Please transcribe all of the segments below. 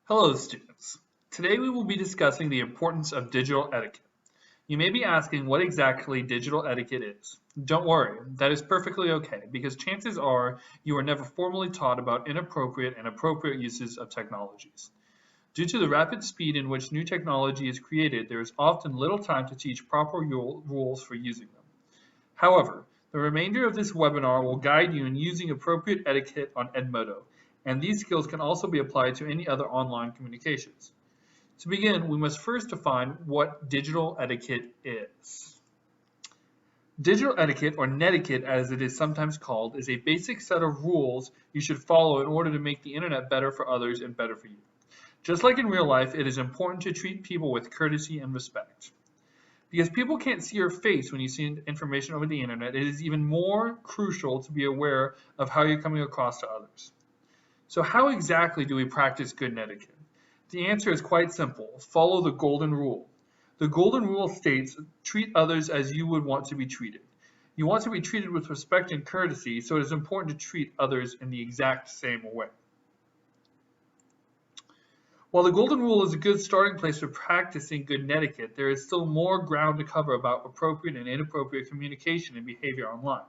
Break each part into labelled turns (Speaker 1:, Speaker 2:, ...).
Speaker 1: Hello, students. Today we will be discussing the importance of digital etiquette. You may be asking what exactly digital etiquette is. Don't worry, that is perfectly okay because chances are you were never formally taught about inappropriate and appropriate uses of technologies. Due to the rapid speed in which new technology is created, there is often little time to teach proper rules for using them. However, the remainder of this webinar will guide you in using appropriate etiquette on Edmodo, and these skills can also be applied to any other online communications. To begin, we must first define what digital etiquette is. Digital etiquette, or netiquette as it is sometimes called, is a basic set of rules you should follow in order to make the internet better for others and better for you. Just like in real life, it is important to treat people with courtesy and respect. Because people can't see your face when you send information over the internet, it is even more crucial to be aware of how you're coming across to others. So how exactly do we practice good etiquette? The answer is quite simple. Follow the golden rule. The golden rule states, treat others as you would want to be treated. You want to be treated with respect and courtesy, so it is important to treat others in the exact same way. While the golden rule is a good starting place for practicing good etiquette, there is still more ground to cover about appropriate and inappropriate communication and behavior online.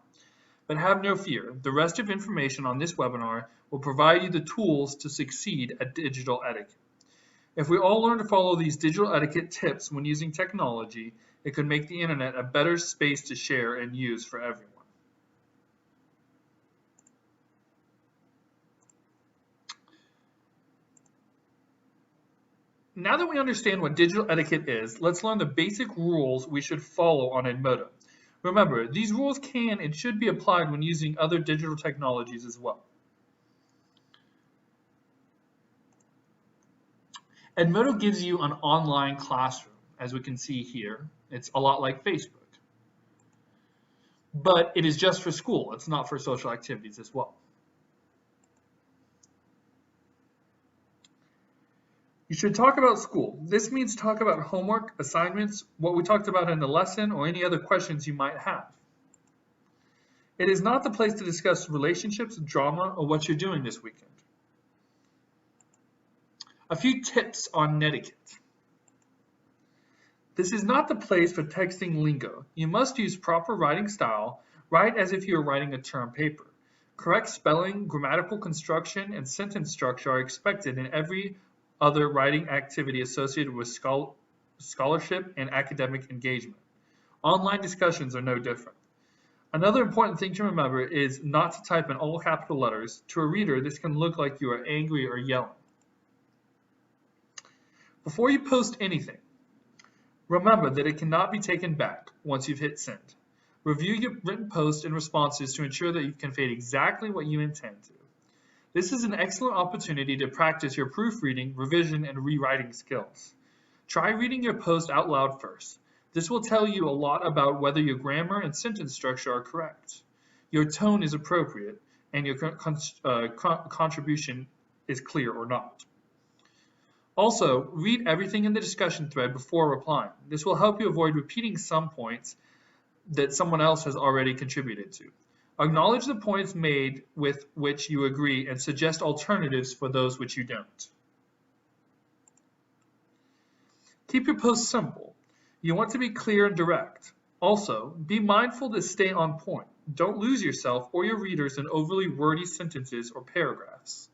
Speaker 1: But have no fear, the rest of information on this webinar will provide you the tools to succeed at digital etiquette. If we all learn to follow these digital etiquette tips when using technology, it could make the internet a better space to share and use for everyone. Now that we understand what digital etiquette is, let's learn the basic rules we should follow on Edmodo. Remember, these rules can and should be applied when using other digital technologies as well. Edmodo gives you an online classroom, as we can see here. It's a lot like Facebook. But it is just for school. It's not for social activities as well. You should talk about school. This means talk about homework, assignments, what we talked about in the lesson, or any other questions you might have. It is not the place to discuss relationships, drama, or what you're doing this weekend. A few tips on netiquette. This is not the place for texting lingo. You must use proper writing style, write as if you were writing a term paper. Correct spelling, grammatical construction, and sentence structure are expected in every other writing activity associated with scholarship and academic engagement. Online discussions are no different. Another important thing to remember is not to type in all capital letters. To a reader, this can look like you are angry or yelling. Before you post anything, remember that it cannot be taken back once you've hit send. Review your written posts and responses to ensure that you've conveyed exactly what you intend to. This is an excellent opportunity to practice your proofreading, revision, and rewriting skills. Try reading your post out loud first. This will tell you a lot about whether your grammar and sentence structure are correct, your tone is appropriate, and your contribution is clear or not. Also, read everything in the discussion thread before replying. This will help you avoid repeating some points that someone else has already contributed to. Acknowledge the points made with which you agree and suggest alternatives for those which you don't. Keep your posts simple. You want to be clear and direct. Also, be mindful to stay on point. Don't lose yourself or your readers in overly wordy sentences or paragraphs.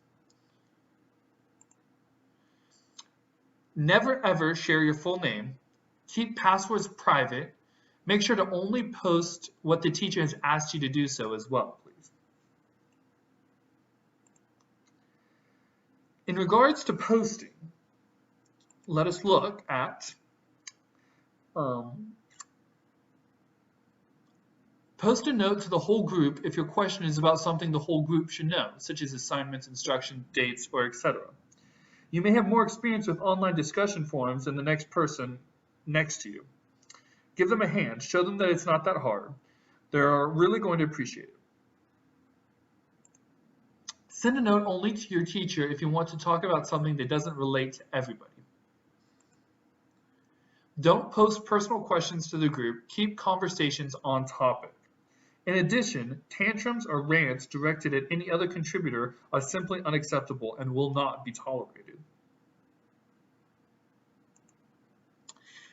Speaker 1: Never ever share your full name. Keep passwords private. Make sure to only post what the teacher has asked you to do so as well, please. In regards to posting, let us look at post a note to the whole group if your question is about something the whole group should know, such as assignments, instruction, dates, or etc. You may have more experience with online discussion forums than the next person next to you. Give them a hand. Show them that it's not that hard. They're really going to appreciate it. Send a note only to your teacher if you want to talk about something that doesn't relate to everybody. Don't post personal questions to the group. Keep conversations on topic. In addition, tantrums or rants directed at any other contributor are simply unacceptable and will not be tolerated.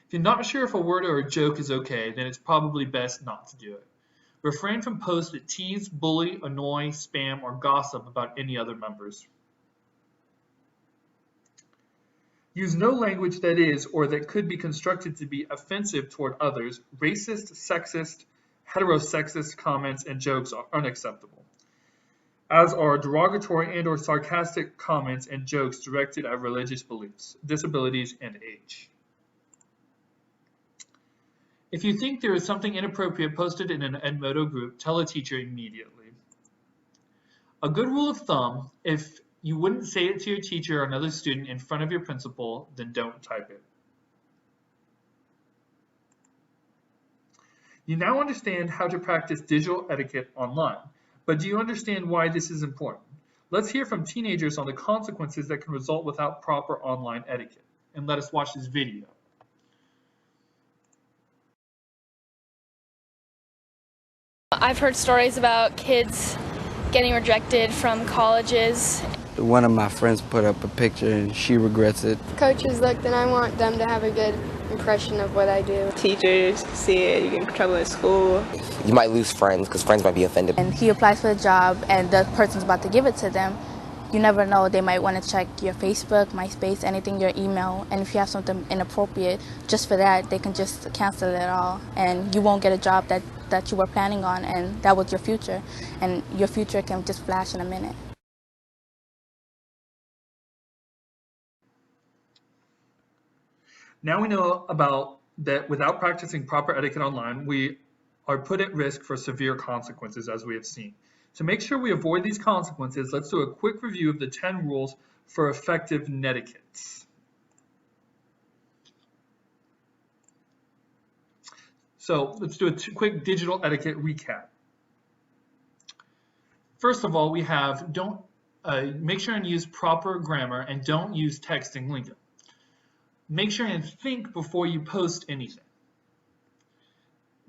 Speaker 1: If you're not sure if a word or a joke is okay, then it's probably best not to do it. Refrain from posts that tease, bully, annoy, spam, or gossip about any other members. Use no language that is or that could be constructed to be offensive toward others. Racist, sexist, heterosexist comments and jokes are unacceptable, as are derogatory and or sarcastic comments and jokes directed at religious beliefs, disabilities, and age. If you think there is something inappropriate posted in an Edmodo group, tell a teacher immediately. A good rule of thumb, if you wouldn't say it to your teacher or another student in front of your principal, then don't type it. You now understand how to practice digital etiquette online, but do you understand why this is important? Let's hear from teenagers on the consequences that can result without proper online etiquette. And let us watch this video.
Speaker 2: I've heard stories about kids getting rejected from colleges.
Speaker 3: One of my friends put up a picture and she regrets it.
Speaker 4: Coaches look, then I want them to have a good impression of what I do.
Speaker 5: Teachers see it, you get in trouble at school.
Speaker 6: You might lose friends because friends might be offended.
Speaker 7: And he applies for a job and the person's about to give it to them. You never know, they might want to check your Facebook, MySpace, anything, your email, and if you have something inappropriate, just for that, they can just cancel it all, and you won't get a job that you were planning on, and that was your future, and your future can just flash in a minute.
Speaker 1: Now we know about that without practicing proper etiquette online, we are put at risk for severe consequences, as we have seen. To make sure we avoid these consequences, let's do a quick review of the 10 rules for effective netiquette. So let's do a quick digital etiquette recap. First of all, we have make sure and use proper grammar and don't use texting lingo. Make sure and think before you post anything.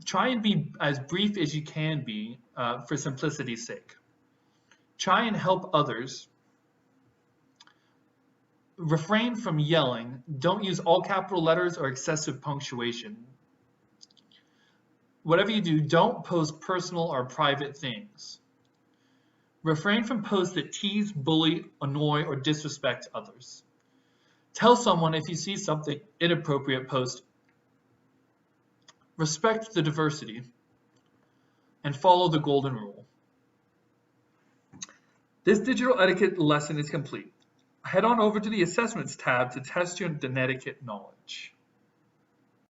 Speaker 1: Try and be as brief as you can be for simplicity's sake. Try and help others. Refrain from yelling. Don't use all capital letters or excessive punctuation. Whatever you do, don't post personal or private things. Refrain from posts that tease, bully, annoy, or disrespect others. Tell someone if you see something inappropriate, post. Respect the diversity and follow the golden rule. This digital etiquette lesson is complete. Head on over to the assessments tab to test your etiquette knowledge.